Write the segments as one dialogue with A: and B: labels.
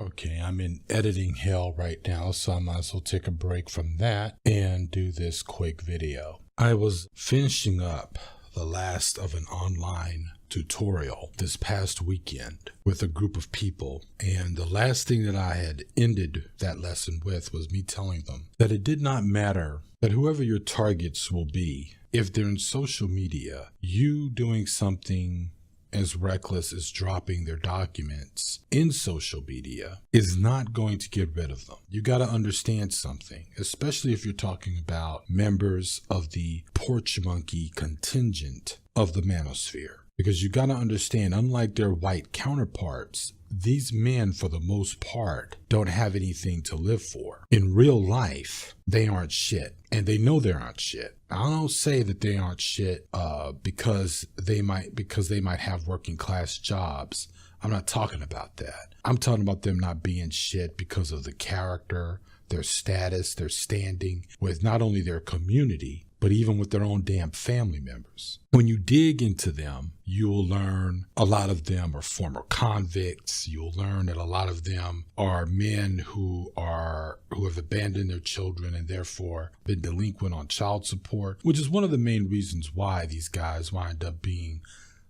A: Okay, I'm in editing hell right now, so I might as well take a break from that and do this quick video. I was finishing up the last of an online tutorial this past weekend with a group of people, and the last thing that I had ended that lesson with was me telling them that it did not matter that whoever your targets will be, if they're in social media, you doing something as reckless as dropping their documents in social media is not going to get rid of them. You got to understand something, especially if you're talking about members of the porch monkey contingent of the manosphere. Because you got to understand, unlike their white counterparts, these men, for the most part, don't have anything to live for. In real life, they aren't shit, and they know they aren't shit. I don't say that they aren't shit because they might have working class jobs. I'm not talking about that. I'm talking about them not being shit because of the character, their status, their standing with not only their community, but even with their own damn family members. When you dig into them, you will learn a lot of them are former convicts. You'll learn that a lot of them are men who have abandoned their children and therefore been delinquent on child support, which is one of the main reasons why these guys wind up being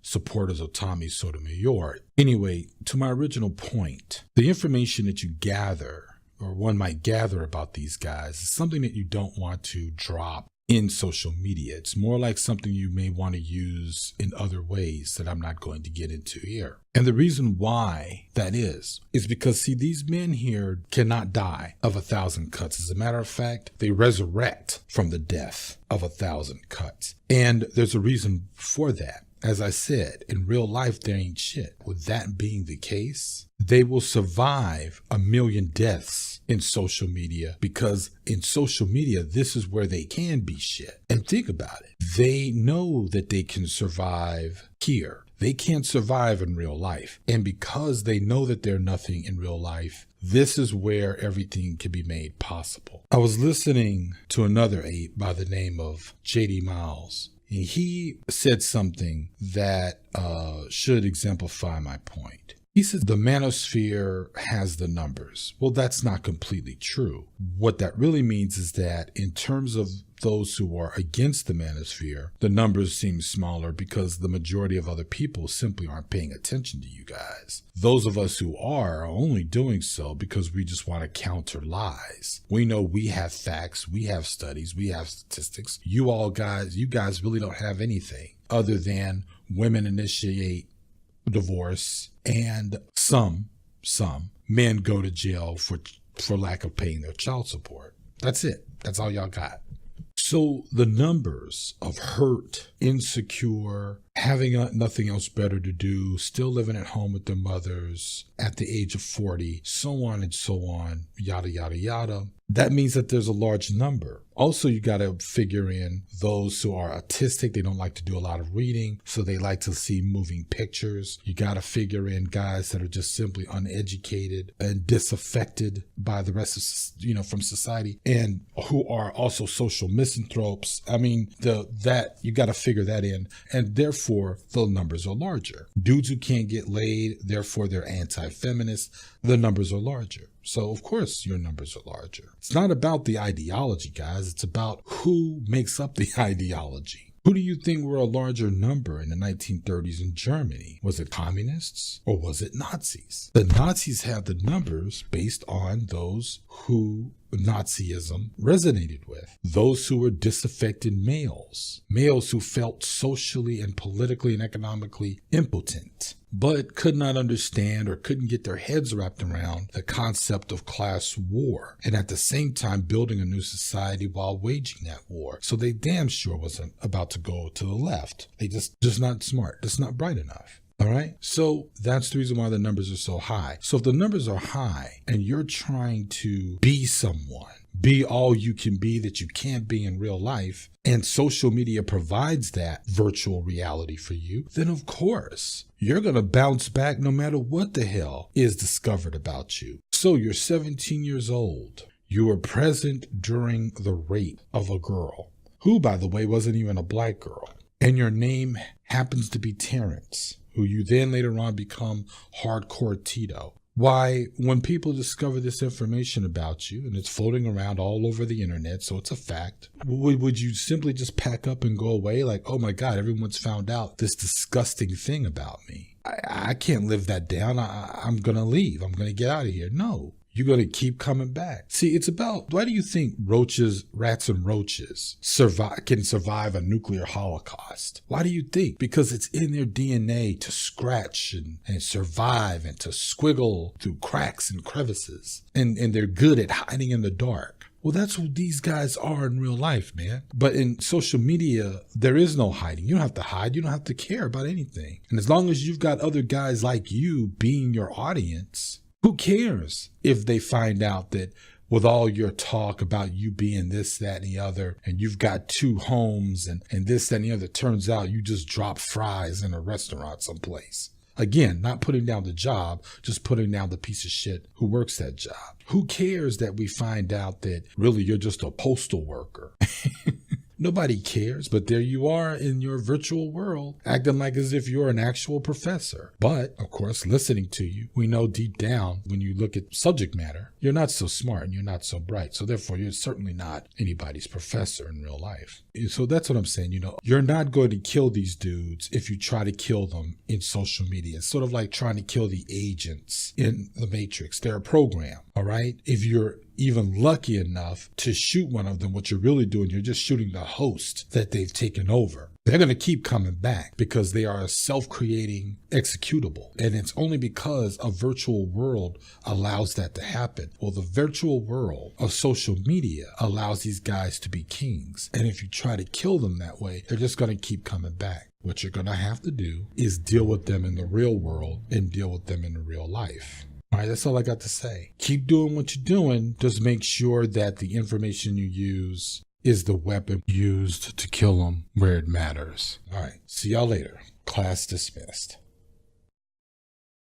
A: supporters of Tommy Sotomayor. Anyway, to my original point, the information that you gather, or one might gather about these guys, is something that you don't want to drop in social media. It's more like something you may want to use in other ways that I'm not going to get into here. And the reason why that is because, see, these men here cannot die of 1,000 cuts. As a matter of fact, they resurrect from the death of 1,000 cuts. And there's a reason for that. As I said, in real life, they ain't shit. With that being the case, they will survive 1 million deaths in social media, because in social media, this is where they can be shit. And think about it. They know that they can survive here. They can't survive in real life. And because they know that they're nothing in real life, this is where everything can be made possible. I was listening to another ape by the name of J.D. Miles. And he said something that should exemplify my point. He says the manosphere has the numbers. Well, that's not completely true. What that really means is that in terms of those who are against the manosphere, the numbers seem smaller because the majority of other people simply aren't paying attention to you guys. Those of us who are only doing so because we just want to counter lies. We know we have facts, we have studies, we have statistics. You guys really don't have anything other than women initiate divorce and some men go to jail for lack of paying their child support. That's it. That's all y'all got. So the numbers of hurt, insecure, having nothing else better to do, still living at home with their mothers at the age of 40, so on and so on, yada, yada, yada. That means that there's a large number. Also, you got to figure in those who are autistic. They don't like to do a lot of reading, so they like to see moving pictures. You got to figure in guys that are just simply uneducated and disaffected by the rest of, from society, and who are also social misanthropes. I mean, that you got to figure that in, and therefore the numbers are larger. Dudes who can't get laid, therefore they're anti-feminist. The numbers are larger. So, of course, your numbers are larger. It's not about the ideology, guys. It's about who makes up the ideology. Who do you think were a larger number in the 1930s in Germany? Was it communists or was it Nazis? The Nazis have the numbers based on those who Nazism resonated with. Those who were disaffected males who felt socially and politically and economically impotent, but could not understand or couldn't get their heads wrapped around the concept of class war, and at the same time building a new society while waging that war. So they damn sure wasn't about to go to the left. They just not smart, just not bright enough. All right. So that's the reason why the numbers are so high. So if the numbers are high and you're trying to be someone, be all you can be that you can't be in real life, and social media provides that virtual reality for you, then of course you're going to bounce back no matter what the hell is discovered about you. So you're 17 years old. You were present during the rape of a girl, who, by the way, wasn't even a black girl. And your name happens to be Terrence, who you then later on become Hardcore Tito. Why, when people discover this information about you and it's floating around all over the internet, so it's a fact, would you simply just pack up and go away like, oh my God, everyone's found out this disgusting thing about me. I can't live that down. I'm going to leave. I'm going to get out of here. No. You're going to keep coming back. See, it's about, why do you think rats and roaches can survive a nuclear holocaust? Why do you think? Because it's in their DNA to scratch and survive and to squiggle through cracks and crevices. And they're good at hiding in the dark. Well, that's what these guys are in real life, man. But in social media, there is no hiding. You don't have to hide. You don't have to care about anything. And as long as you've got other guys like you being your audience, who cares if they find out that with all your talk about you being this, that, and the other, and you've got 2 homes and this, that, and the other, turns out you just drop fries in a restaurant someplace. Again, not putting down the job, just putting down the piece of shit who works that job. Who cares that we find out that really you're just a postal worker? Nobody cares, but there you are in your virtual world, acting like as if you're an actual professor. But, of course, listening to you, we know deep down when you look at subject matter, you're not so smart and you're not so bright. So therefore, you're certainly not anybody's professor in real life. So that's what I'm saying. You're not going to kill these dudes if you try to kill them in social media. It's sort of like trying to kill the agents in the Matrix. They're a program, all right? If you're even lucky enough to shoot one of them, what you're really doing, you're just shooting the host that they've taken over. They're going to keep coming back because they are a self-creating executable. And it's only because a virtual world allows that to happen. Well, the virtual world of social media allows these guys to be kings. And if you try to kill them that way, they're just going to keep coming back. What you're going to have to do is deal with them in the real world and deal with them in the real life. All right, that's all I got to say. Keep doing what you're doing. Just make sure that the information you use is the weapon used to kill them where it matters. All right, see y'all later. Class dismissed.